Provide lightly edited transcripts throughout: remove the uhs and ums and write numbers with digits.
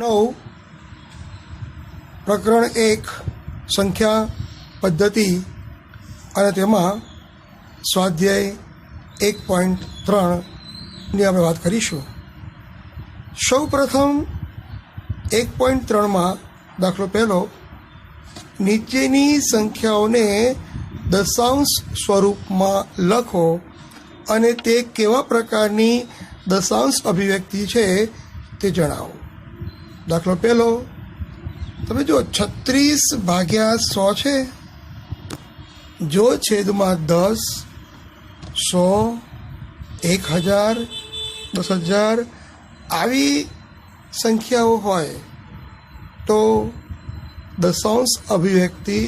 9 પ્રકરણ 1 સંખ્યા પદ્ધતિ અને તેમાં સ્વાધ્યાય 1.3ની આપણે વાત કરીશું. સૌ પ્રથમ 1.3માં દાખલો પહેલો, નીચેની સંખ્યાઓને દશાંશ સ્વરૂપમાં લખો અને તે કેવા પ્રકારની દશાંશ અભિવ્યક્તિ છે તે જણાવો. દાખલો પહેલો, તમે જો 36/100 છે. જો છેદમાં 10, 100, 1000, 10,000 આવી સંખ્યાઓ હોય તો દશાંશ અભિવ્યક્તિ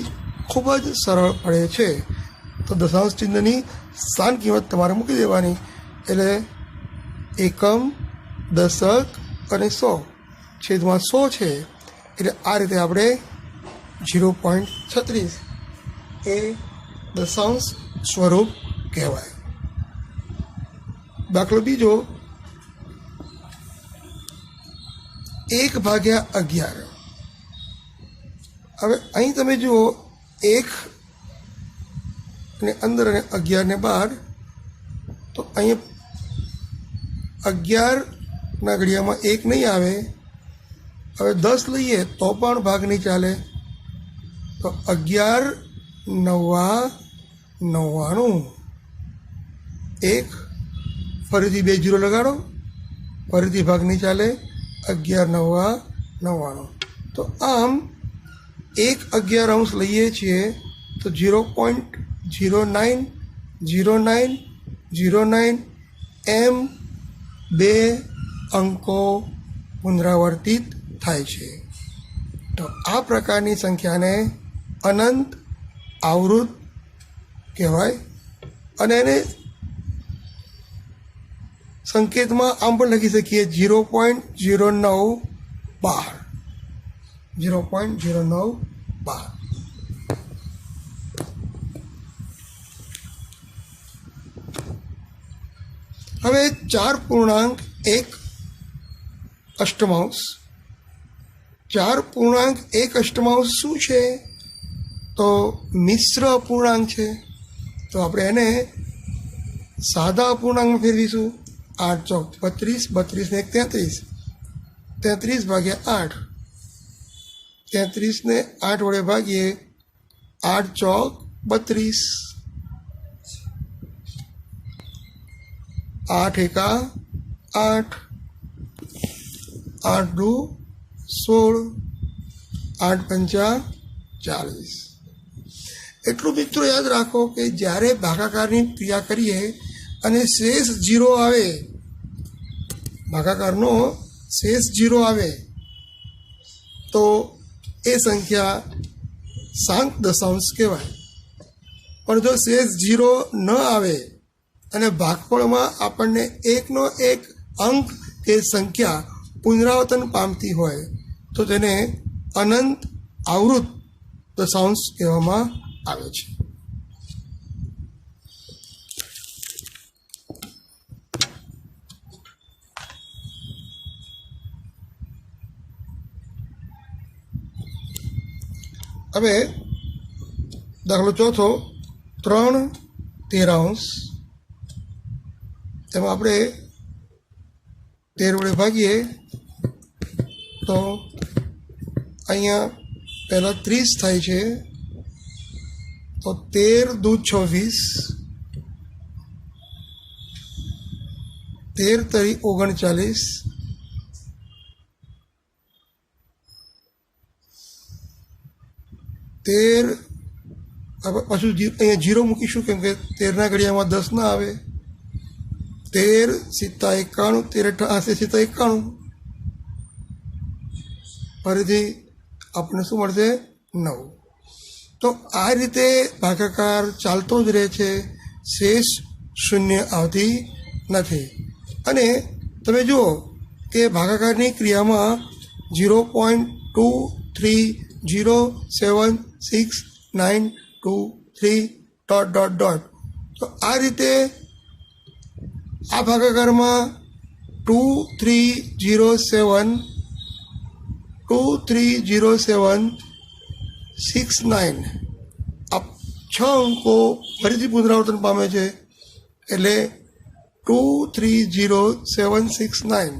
ખૂબ જ સરળ પડે છે. તો દશાંશ ચિહ્નની સ્થાન કિંમત તમારે મૂકી દેવાની, એટલે એકમ, દશક અને 100. છેદમાં 100 છે એટલે આ રીતે આપણે 0.36 એ દશાંશ સ્વરૂપ કહેવાય. દાખલો બીજો, 1/11. હવે અહીં તમે જુઓ 1 ને અંદર અને 11 ને બહાર, તો અહીંયા 11ના ઘડિયામાં 1 નહીં આવે. હવે 10 લઈએ તો પણ ભાગ નહીં ચાલે. તો 11 9 99. 1 ફરીથી 2 0 લગાડો, ફરીથી ભાગ નહીં ચાલે. 11 9 99. તો આમ 1/11 લઈએ છીએ તો 0.090909 એમ 2 અંકો પુનરાવર્તિત થાય છે. તો આ પ્રકારની સંખ્યાને અનંત આવૃત કહેવાય. અને એને સંકેતમાં આમ પણ લખી શકીએ 0.0912. 0.0912. હવે 4.1 અષ્ટમાંશ. 4.1 અષ્ટમાંશ શું છે? તો મિશ્ર અપૂર્ણાંક છે. તો આપણે એને સાદા અપૂર્ણાંકમાં ફેરવીશું. 8 ચોક 32, 32 ને 1 33, 33/8. 33 ને 8 વડે ભાગીએ, 8 ચોક 32, 8 એકા 8, 8 દુ 16, 8 પંચા 40. એટલું મિત્રો યાદ રાખો કે જ્યારે ભાગાકારની ક્રિયા કરીએ અને શેષ 0 આવે, ભાગાકારનો શેષ 0 આવે તો એ સંખ્યા શાંત દશાંશ કહેવાય. પણ જો શેષ 0 ન આવે અને ભાગફળમાં આપણને એકનો એક અંક કે સંખ્યા પુનરાવર્તન પામતી હોય તો તેને અનંત આવૃત દશાંશ કહેવામાં આવે છે. હવે દાખલો ચોથો, 3/13. એમાં આપણે 13 વડે ભાગીએ તો અહીંયા પહેલાં 30 થાય છે. તો 13 દુ 26, 13 તરી 39, 13 પાછું અહીંયા 0 મૂકીશું કેમ કે 13ના ઘડિયામાં 10 ના આવે. 13 × 91, 13 × 91. ફરીથી આપણને શું મળશે? 9. તો આ રીતે ભાગાકાર ચાલતો જ રહે છે, શેષ શૂન્ય આવતી નથી. અને તમે જુઓ કે ભાગાકારની ક્રિયામાં 0.23076923. તો આ રીતે આ ભાગાકારમાં 2307 23069 આ 6 અંકો ફરીથી પુનરાવર્તન પામે છે એટલે 230,769 ...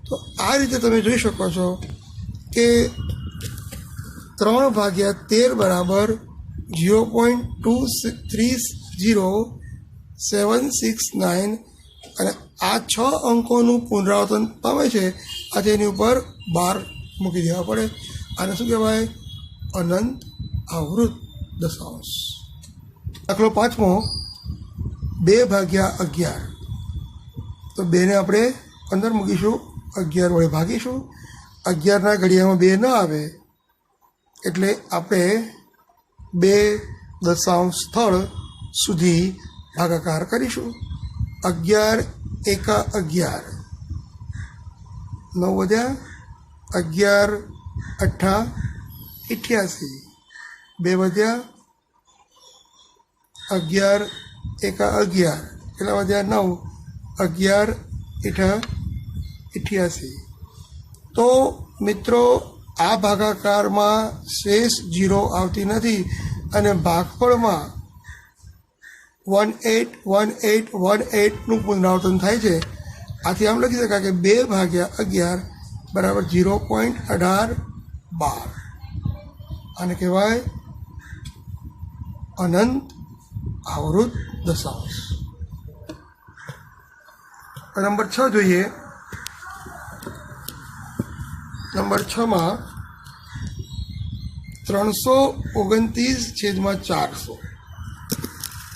તો આ રીતે તમે જોઈ શકો છો કે 3/13 બરાબર 0.230769 અને આ 6 અંકોનું પુનરાવર્તન પામે છે. આજે એની ઉપર 12 મૂકી દેવા પડે. આને શું કહેવાય? અનંત આવૃત દશાંશ. દાખલો 5મો 2/11. તો 2ને આપણે અંદર મૂકીશું, 11 વડે ભાગીશું. 11ના ઘડિયામાં 2 ન આવે એટલે આપણે 2 દશાંશ સ્થળ સુધી ભાગાકાર કરીશું. 11 એકા 11, 9 વધ્યા, 11 અઠ્ઠા 88, 2 વધ્યા, 11 એકા 11, કેટલા વધ્યા? 9, 11 એઠા 88. તો મિત્રો આ ભાગાકારમાં શેષ 0 આવતી નથી અને ભાગફળમાં 181818નું પુનરાવર્તન થાય છે. આથી આમ લખી શકાય કે 2/11 બરાબર 0.1812. આને કહેવાય અનંત આવૃત દશાંશ. નંબર 6 જોઈએ. નંબર 6માં 329/400.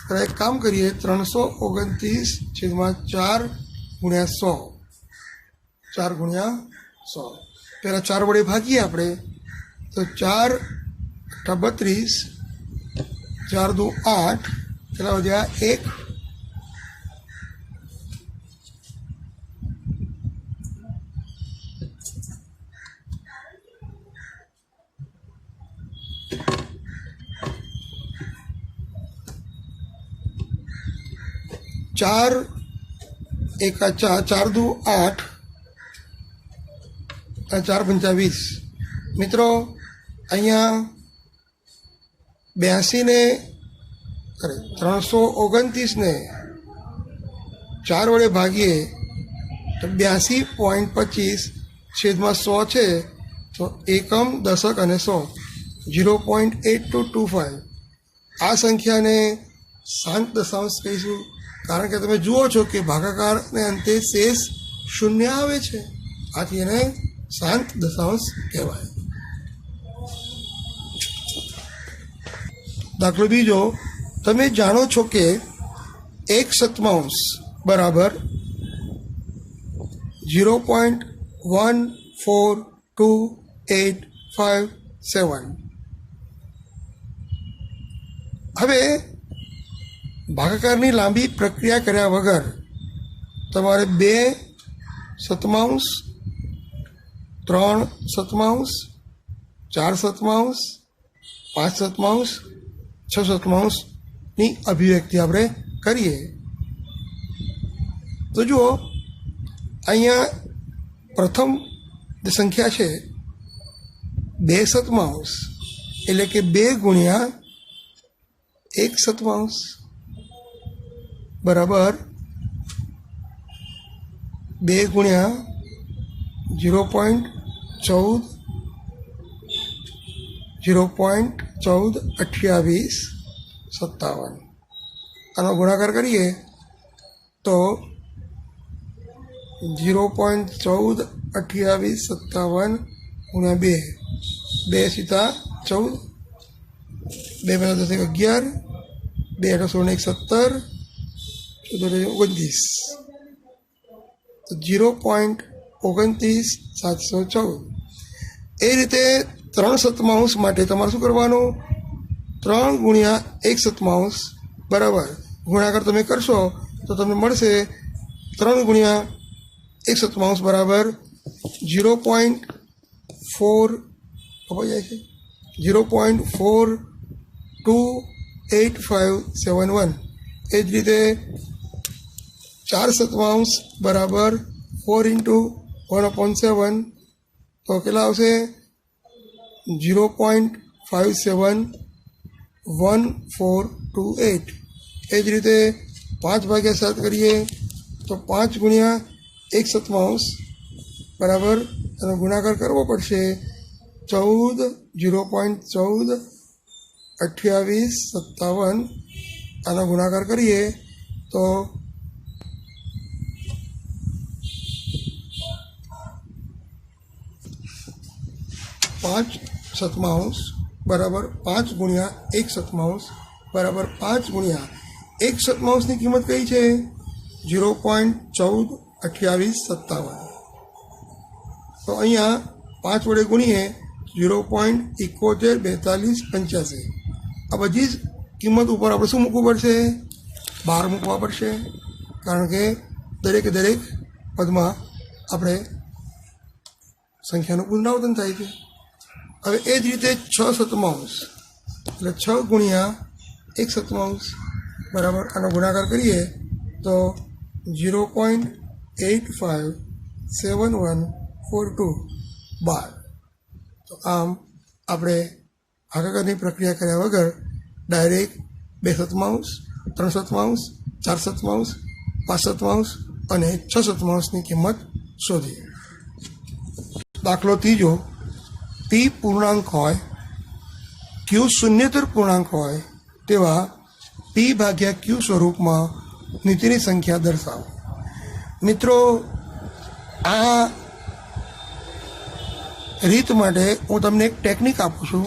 તો એક કામ કરીએ, 329/4 ગુણ્યા 100, 4 ગુણ્યા 100. પહેલાં 4 વડે ભાગીએ આપણે, તો 4 અઠ્ઠા 32, 4 દુ 8, કેટલા વધ્યા? 1. 4 એકા 4, 4 દુ 8 અને 4 પંચા 20. મિત્રો અહીંયા 329ને 4 વડે ભાગીએ તો 82.25/100 છે. તો એકમ, દશક અને 100 0.8225. આ સંખ્યાને શાંત દશાંશ કહીશું, કારણ કે તમે જુઓ છો કે ભાગાકારને અંતે શેષ 0 આવે છે. આથી એને શાંત દશાંશ કહેવાય. દાખલો બીજો. તમે જાણો છો કે 1/7 બરાબર 0.142857. હવે ભાગાકારની લાંબી પ્રક્રિયા કર્યા વગર તમારે 2/7, 3/7, 4/7, 5/7, 6/7ની અભિવ્યક્તિ આપણે કરીએ. તો જુઓ, અહીંયા પ્રથમ જે સંખ્યા છે 2/7, એટલે કે 2 ગુણ્યા 1/7 બરાબર 2 ગુણ્યા 0.14, 0.142857. આનો ગુણાકાર કરીએ તો 0.142857 ગુણ્યા 2, 2 સીતા 14, 2 × 10 = 11, 2 × 16 = 17, 29, તો 0.29714. એ રીતે 3/7 માટે તમારે શું કરવાનું? 3 ગુણ્યા 1/7 બરાબર ગુણાકાર તમે કરશો તો તમને મળશે 3 ગુણ્યા 1/7 બરાબર 0.4 ખબર જાય છે 0.428571. એ જ રીતે 4/7 બરાબર 4 × 1/7 તો કેટલા આવશે 0.571428. એ જ રીતે 5/7 કરીએ તો 5 ગુણ્યા 1/7 બરાબર એનો ગુણાકાર કરવો પડશે 14 0.14 28 57. આનો ગુણાકાર કરીએ તો 5/7 બરાબર 5 ગુણ્યા 1/7 બરાબર 5 ગુણ્યા 1/7 કિંમત કઈ છે 0.142857. તો અહીંયા 5 વડે ગુણીએ 0.714285. આ બધી જ કિંમત ઉપર આપણે શું મૂકવું પડશે 12 મૂકવા પડશે, કારણ કે દરેકે દરેક પદમાં આપણે સંખ્યાનું પુનરાવર્તન થાય છે. હવે એ જ રીતે 6/7 એટલે 6 ગુણ્યા 1/7 બરાબર આનો ગુણાકાર કરીએ તો 0.857142. તો આમ આપણે ભાગાકારની પ્રક્રિયા કર્યા વગર ડાયરેક્ટ 2/7 3/7 4/7 5/7 અને 6/7 કિંમત શોધીએ. દાખલો ત્રીજો, પી પૂર્ણાંક હોય, ક્યુ શૂન્યતર પૂર્ણાંક હોય તેવા પી ભાગ્યા ક્યુ સ્વરૂપમાં નીચેની સંખ્યા દર્શાવો. મિત્રો, આ રીત માટે હું તમને એક ટેકનિક આપું છું.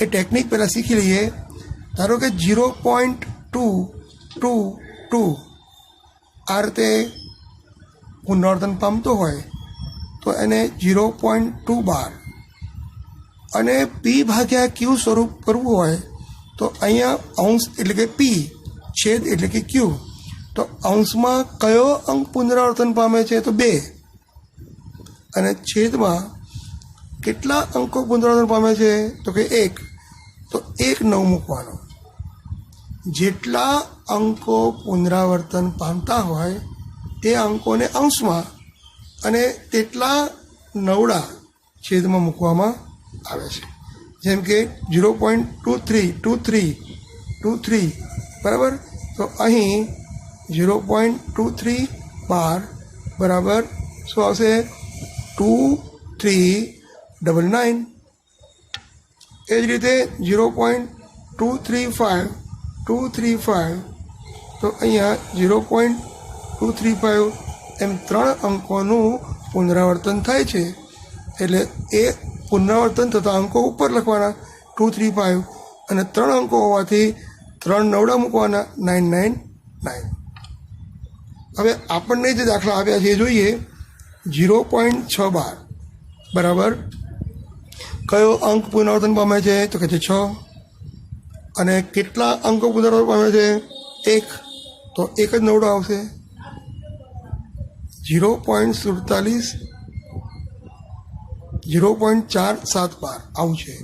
એ ટેકનિક પહેલાં શીખી લઈએ. ધારો કે 0.222 આ રીતે પુનરાવર્તન પામતો હોય તો એને 0.212 અને પી ભાગ્યા ક્યુ સ્વરૂપ કરવું હોય તો અહીંયા અંશ એટલે કે પી, છેદ એટલે કે ક્યુ. તો અંશમાં કયો અંક પુનરાવર્તન પામે છે તો 2, અને છેદમાં કેટલા અંકો પુનરાવર્તન પામે છે તો કે 1. તો 1 9 મૂકવાનો. જેટલા અંકો પુનરાવર્તન પામતા હોય તે અંકોને અંશમાં અને તેટલા નવડા છેદમાં મૂકવામાં આવે છે. જેમ કે 0.232323 બરાબર. તો અહીં 0.2312 બરાબર શું આવશે 2399. એ જ રીતે 0.235235 તો અહીંયા 0.235 એમ 3 અંકોનું પુનરાવર્તન થાય છે. એટલે એ પુનરાવર્તન થતા અંકો ઉપર લખવાના 235 અને 3 અંકો હોવાથી 3 નવડા મૂકવાના 999. હવે આપણને જે દાખલા આપ્યા છે એ જોઈએ. 0.612 બરાબર કયો અંક પુનરાવર્તન પામે છે તો કે છે 6, અને કેટલા અંકો પુનરાવર્તન પામે છે 1. તો 1 જ નવડો આવશે. 0.47 0.472 આવું છે.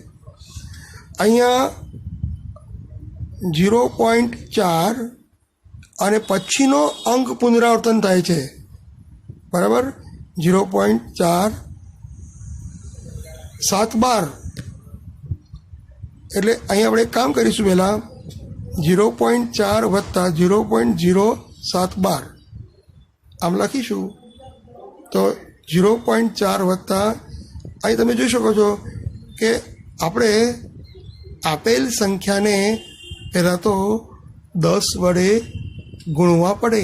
અહીંયા 0.4 અને પછીનો અંક પુનરાવર્તન થાય છે બરાબર 0.472. એટલે અહીંયા આપણે એક કામ કરીશું. પહેલાં 0.4 વત્તા 0.072 આમ લખીશું. તો 0.4 વત્તા અહીં તમે જોઈ શકો છો કે આપણે આપેલ સંખ્યાને પહેલાં તો 10 વડે ગુણવા પડે.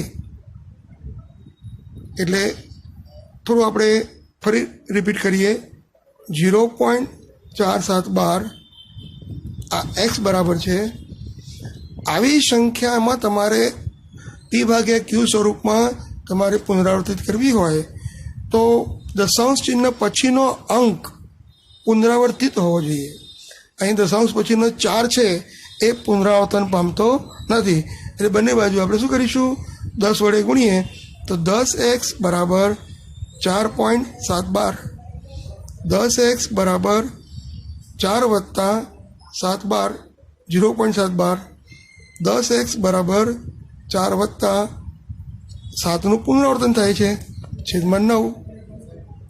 એટલે થોડું આપણે ફરી રિપીટ કરીએ. 0.472 આ એક્સ બરાબર છે. આવી સંખ્યામાં તમારે પી ભાગ્યા ક્યુ સ્વરૂપમાં તમારે પુનરાવર્તિત કરવી હોય તો દશાંશ ચિહ્ન પછીનો અંક પુનરાવર્તિત હોવો જોઈએ. અહીં દશાંશ પછીનો 4 છે એ પુનરાવર્તન પામતો નથી. એટલે બંને બાજુ આપણે શું કરીશું 10 વડે ગુણીએ તો 10x બરાબર 4.72. 10x બરાબર 4 વત્તા 712 0.72. 10x બરાબર 4 વત્તા 7નું પુનરાવર્તન થાય છે છેદમાં 9.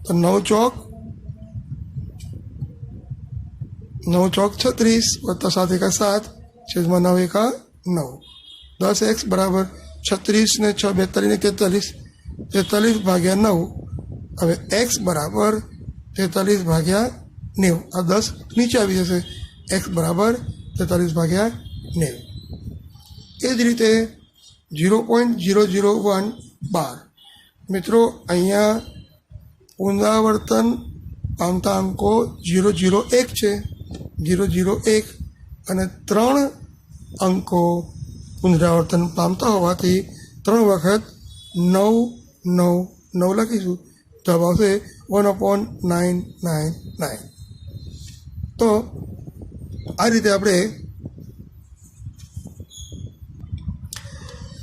તો 9 ચોક 9 ચોક 36 વત્તા 7 એકા 7 છેદમાં 9 એકા 9 10x બરાબર 36 ને 6 42 ને 43 43 ભાગ્યા 9 હવે x બરાબર 43 ભાગ્યા 90 આ 10 નીચે આવી જશે x બરાબર 43 ભાગ્યા 90 એ જ રીતે 0.001 બાર મિત્રો અહીંયા પુનરાવર્તન પામતા અંકો 001 છે 001 અને 3 અંકો પુનરાવર્તન પામતા હોવાથી 3 વખત 9 9 9 લખીશું જવાબ આવશે 1/999 તો આ રીતે આપણે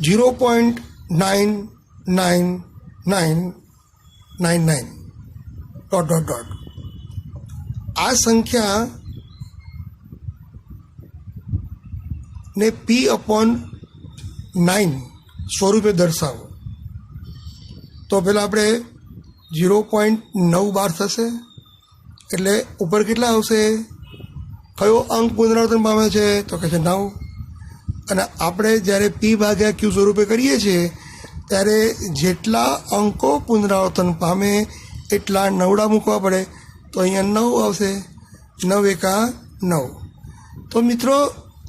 0.99999 ડોટ ડોટ ડોટ આ સંખ્યા ને p/9 સ્વરૂપે દર્શાવો તો પહેલાં આપણે 0.9 બાર થશે એટલે ઉપર કેટલા આવશે કયો અંક પુનરાવર્તન પામે છે તો કહે છે 9 અને આપણે જ્યારે p/q સ્વરૂપે કરીએ છીએ ત્યારે જેટલા અંકો પુનરાવર્તન પામે એટલા નવડા મૂકવા પડે તો અહીંયા 9 આવશે 9 એકા 9 તો મિત્રો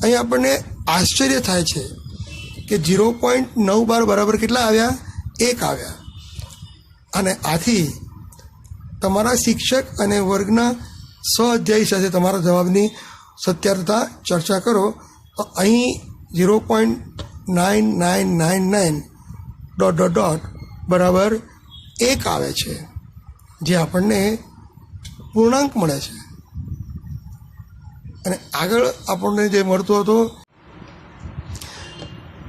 અહીં આપણને આશ્ચર્ય થાય છે કે 0.9 બાર બરાબર કેટલા આવ્યા 1 આવ્યા અને આથી તમારા શિક્ષક અને વર્ગના સહઅધ્યાયી સાથે તમારા જવાબની સત્યાર્થતા ચર્ચા કરો તો અહીં 0.9999 ડોટ ડોટ ડોટ બરાબર 1 આવે છે જે આપણને પૂર્ણાંક મળે છે અને આગળ આપણને જે મળતો હતો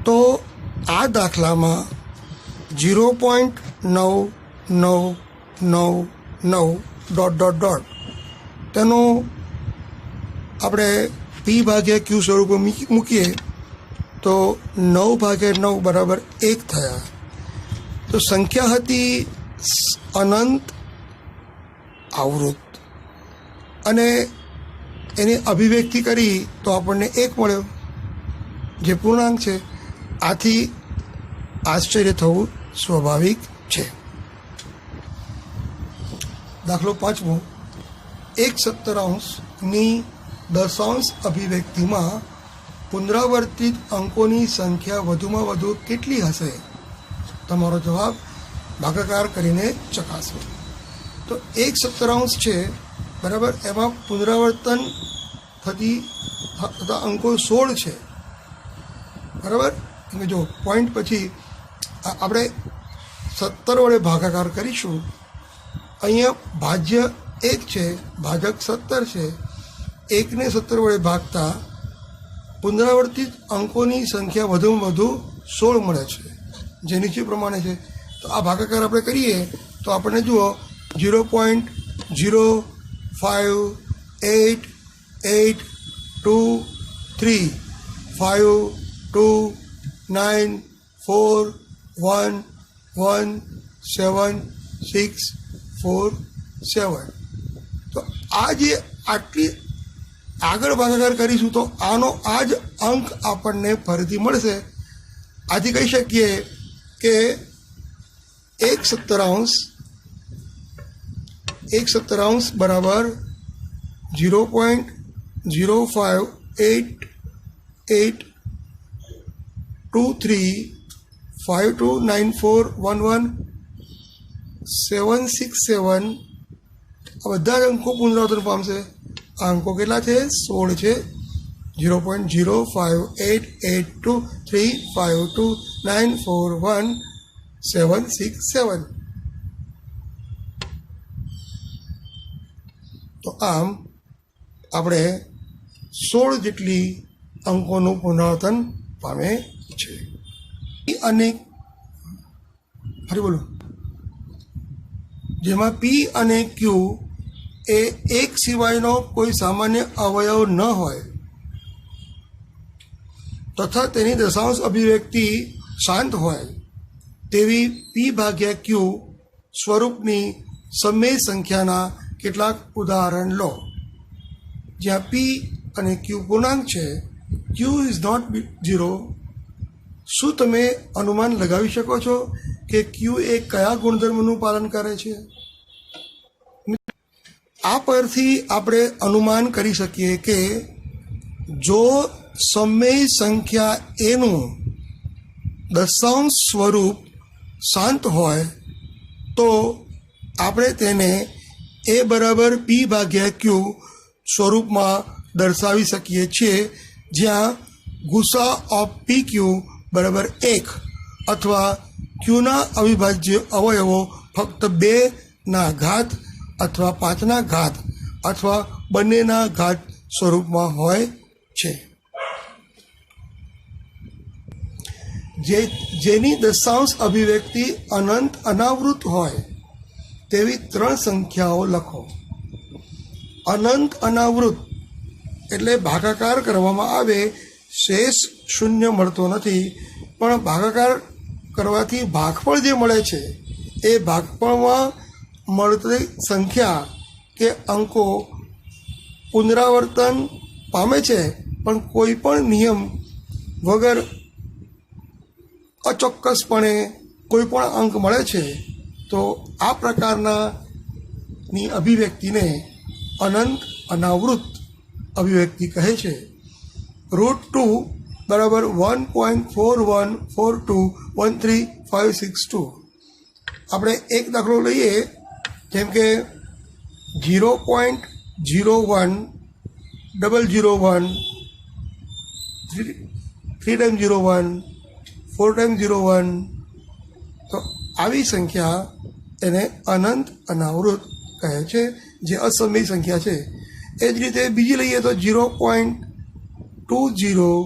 તો આ દાખલામાં 0.9999 ડોટ ડોટ ડોટ તેનું આપણે p/q સ્વરૂપે મૂકીએ તો 9/9 બરાબર 1 થયા તો સંખ્યા હતી અનંત આવૃત અને એની અભિવ્યક્તિ કરી તો આપણને 1 મળ્યો જે પૂર્ણાંક છે આથી આશ્ચર્ય થવું સ્વાભાવિક છે દાખલો 5મો 1/17 દશાંશ અભિવ્યક્તિમાં પુનરાવર્તિત અંકોની સંખ્યા વધુમાં વધુ કેટલી હશે તમારો જવાબ ભાગાકાર કરીને ચકાસો તો 1/17 છે બરાબર એમાં પુનરાવર્તન થતા અંકો 16 છે બરાબર એટલે જો પોઈન્ટ પછી આપણે 17 વડે ભાગાકાર કરીશું અહીંયા ભાજ્ય 1 છે ભાજક 17 છે 1ને 17 વડે ભાગતા પુનરાવર્તિત અંકોની સંખ્યા વધુમાં વધુ 16 મળે છે જે નીચે પ્રમાણે છે તો આ ભાગાકાર આપણે કરીએ તો આપણને જુઓ 0.058352911767 તો આ જે આટલી આગળ ભાગાકાર કરીશું તો આનો આ જ અંક આપણને ફરીથી મળશે આથી કહી શકીએ કે 1/17 બરાબર 0.058823529411767 આ બધા જ અંકો પુનરાવર્તન પામશે આ અંકો કેટલા છે 16 છે 0.058823529411767 તો આમ આપણે 16 જેટલી અંકોનું પુનરાવર્તન પામે છે અને ફરી બોલો જેમાં p અને q એ એક સિવાયનો કોઈ સામાન્ય અવયવ ન હોય તથા તેની દશાંશ અભિવ્યક્તિ શાંત હોય તેવી p/q સ્વરૂપની સમય સંખ્યાના કેટલાક ઉદાહરણ લો જ્યાં પી અને ક્યુ પૂર્ણાંક છે, ક્યુ ઇઝ નોટ 0, શું તમે અનુમાન લગાવી શકો છો કે ક્યુ એ કયા ગુણધર્મનું પાલન કરે છે? આ પરથી આપણે અનુમાન કરી શકીએ કે જો સમય સંખ્યા એનું દશાંશ સ્વરૂપ શાંત હોય તો આપણે તેને એ બરાબર પી ભાગ્યા ક્યુ સ્વરૂપમાં દર્શાવી શકીએ છીએ, જ્યાં ગુસા ઓફ પી ક્યુ બરાબર 1 અથવા ક્યુના અવિભાજ્ય અવયવો ફક્ત 2ના ઘાત અથવા 5ના ઘાત અથવા બંનેના ઘાત સ્વરૂપમાં હોય છે. જેની દશાંશ અભિવ્યક્તિ અનંત અનાવૃત હોય તેવી 3 સંખ્યાઓ લખો. અનંત અનાવૃત એટલે ભાગાકાર કરવામાં આવે શેષ શૂન્ય મળતો નથી, પણ ભાગાકાર કરવાથી ભાગફળ જે મળે છે એ ભાગફળમાં મળતી સંખ્યા કે અંકો પુનરાવર્તન પામે છે, પણ કોઈ પણ નિયમ વગર અચોક્કસપણે કોઈ પણ અંક મળે છે. તો આ પ્રકારની અભિવ્યક્તિને અનંત અનાવૃત અભિવ્યક્તિ કહે છે. √2 બરાબર 1.4142135562. આપણે એક દાખલો લઈએ, જેમ કે 0.01001 3 × 01 4 × 01. તો આવી સંખ્યા એને અનંત અનાવૃત કહે છે, જે અસમય સંખ્યા છે. એ જ રીતે બીજી લઈએ તો 0.202002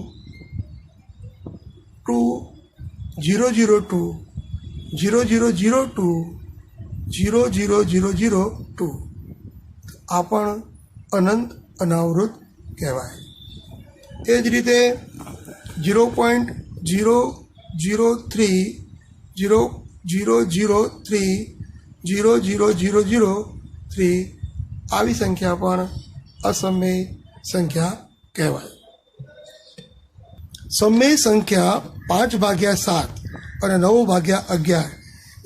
0002 00002. આ પણ અનંત અનાવૃત કહેવાય. એ જ રીતે 0.003 00003 આવી સંખ્યા પણ અસમય સંખ્યા કહેવાય. સમય સંખ્યા 5/7 અને 9/11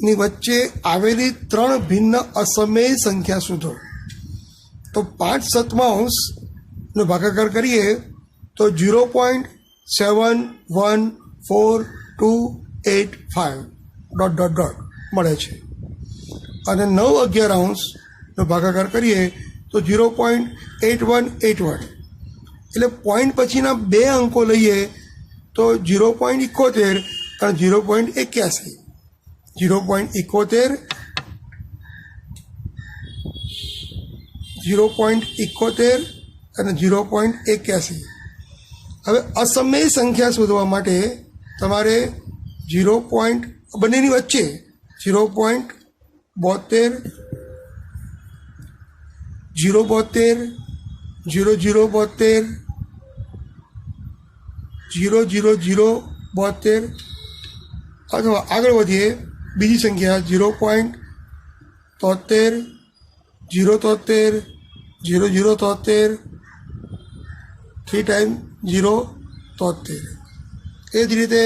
ની વચ્ચે આવેલી 3 ભિન્ન અસમય સંખ્યા શોધો. તો 5/7નો ભાગાકાર કરીએ તો 0.714285 ... મળે છે. અને 9/11નો ભાગાકાર કરીએ તો 0.8181. એટલે પોઈન્ટ પછીના 2 અંકો લઈએ તો 0.71 અને 0.81. 0.71 અને 0.81. હવે અસમય સંખ્યા શોધવા માટે તમારે બંનેની વચ્ચે 0.72 0.72 0072 00072 અથવા આગળ વધીએ બીજી સંખ્યા 0.73 073 0073 3 × 073. એ જ રીતે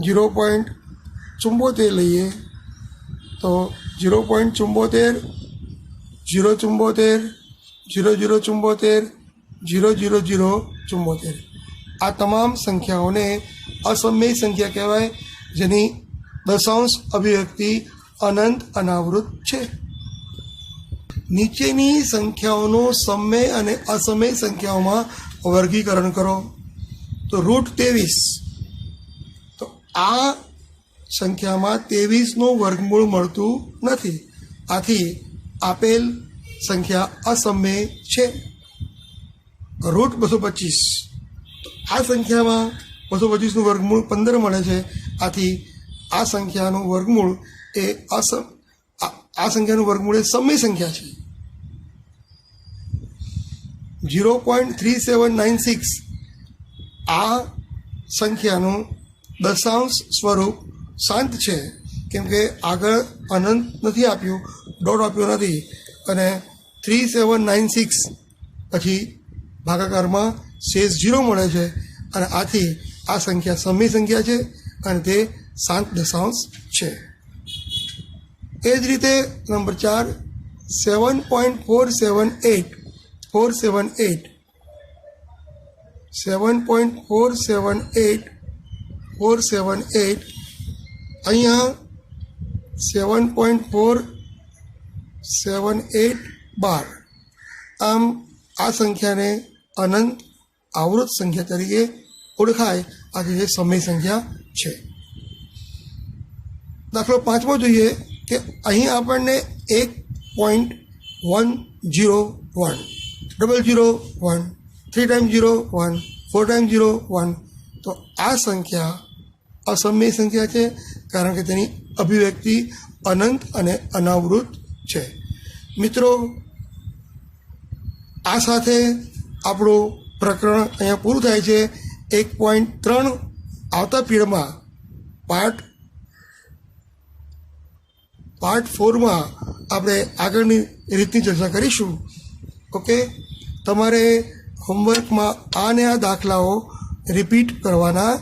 0.74 લઈએ તો 0.74 074 0074 00074. આ તમામ સંખ્યાઓને અસમય સંખ્યા કહેવાય, જેની દશાંશ અભિવ્યક્તિ અનંત અનાવૃત છે. નીચેની સંખ્યાઓનું સમય અને અસમય સંખ્યાઓમાં વર્ગીકરણ કરો. તો √23, તો આ સંખ્યામાં 23નું વર્ગમૂળ મળતું નથી, આથી આપેલ સંખ્યા અસમય છે. √225, આ સંખ્યામાં 225નું વર્ગમૂળ 15 મળે છે, આથી આ સંખ્યાનું વર્ગમૂળ એ આ સંખ્યાનું વર્ગમૂળ એ સમય સંખ્યા છે. 0.3796, આ સંખ્યાનું દશાંશ સ્વરૂપ શાંત છે, કેમ કે આગળ અનંત નથી આપ્યું, ડોટ આપ્યો નથી, અને 3796 પછી ભાગાકારમાં શેષ 0 મળે છે અને આથી આ સંખ્યા સમય સંખ્યા છે અને તે શાંત દશાંશ છે. એ જ રીતે નંબર 4 7.478 અહીંયા 7.478 બાર. આમ આ સંખ્યાને અનંત આવૃત સંખ્યા તરીકે ઓળખાય, આથી એ સમય સંખ્યા છે. દાખલો 5મો જોઈએ કે અહીં આપણને 1.101 001 3 × 0 1 4 × 0 1, તો આ સંખ્યા અસમય સંખ્યા છે કારણ કે તેની અભિવ્યક્તિ અનંત અને અનાવૃત છે. મિત્રો, આ સાથે આપણું પ્રકરણ અહીંયા પૂરું થાય છે. 1.3 આવતા પીરિયડમાં પાર્ટ 4માં આપણે આગળની રીતની ચર્ચા કરીશું. ઓકે, તમારે હોમવર્કમાં આ દાખલાઓ રિપીટ કરવાના